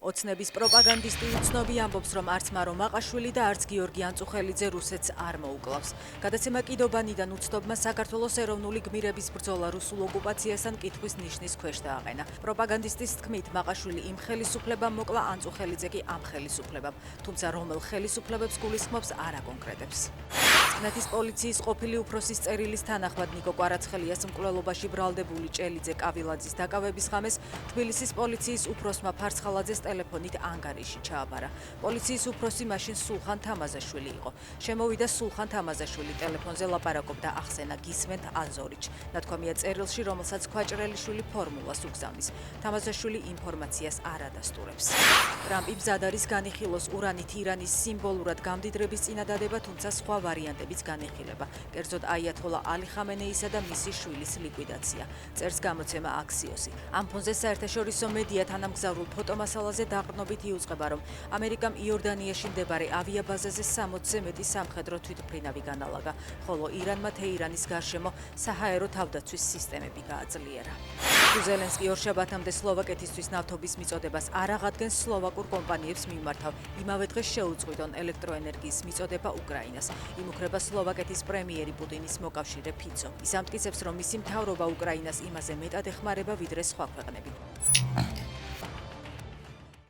ოცნების პროპაგანდისტი უცნობი ამბობს, რომ არც მარო მაყაშვილი და არც გიორგი ანწუხელიძე რუსეთს არ მოუკლავს. გადაცემა კიდობანიდან უცნობმა საქართველოს ეროვნული გმირების ბრძოლა რუსულ ოკუპაციასთან კითხვის ნიშნის ქვეშ დააყენა. პროპაგანდისტის თქმით, მაყაშვილი იმ ხელისუფლებამ მოკლა, ანწუხელიძე კი ამ ხელისუფლებამ, თუმცა რომელ ხელისუფლებებს გულისხმობს არ აკონკრეტებს. წყნეთის პოლიციის ყოფილი უფროსის წერილის თანახმად ნიკო კვარაცხელიას მკვლელობაში ბრალდებული ჭელიძე კავილაძის დაკავების ღამეს თბილისის პოლიციის უფროსმა ფარცხალაძეს ტელეფონით ანგარიში ჩააბარა. პოლიციის უფროსი მაშინ სულხან თამაზაშვილი იყო. შემოვიდა სულხან თამაზაშვილი ტელეფონზე ლაპარაკობდა, ახსენა გისმენთ აზორიჩ. ნათქვამია წერილში, რომელსაც ქვაჭრელიშვილი ფორმულას უგზავნის. თამაზაშვილი ინფორმაციას არ ადასტურებს. ტრამპი მზად არის განიხილოს ურანით ირანის სიმბოლურად გამდიდრების წინადადება, თუმცა სხვა ვარიანტებიც განიხილება. კერძოდ აიათოლა ალი ხამენეისა და მისი შვილის ლიკვიდაცია. წერს გამოცემა აქსიოსი. ამ ფონზე საერთაშორისო მედია თანამგზავრულ ფოტომასალაზე დაყრდნობით იუწყება, რომ ამერიკამ იორდანიაში მდებარეობს ავიაბაზაზე 60-ზე მეტი სამხედრო თვითმფრინავი განალაგა, ხოლო ირანმა თეირანის გარშემო საჰაერო თავდაცვის სისტემები გააძლიერა. ზელენსკი ორშაბათამდე სლოვაკეთისთვის ნავთობის მიწოდებას არ აღადგენს სლოვაკურ კომპანიებს მიმართავ. იმავე დღეს შეუწყვიტონ ელექტროენერგიის მიწოდება უკრაინას. იმუქრება სლოვაკეთის პრემიერი პუტინის მოკავშირე ფიცო. ის ამტკიცებს, რომ მისი მთავრობა უკრაინას იმაზე მეტად ეხმარება, ვიდრე სხვა ქვეყნები.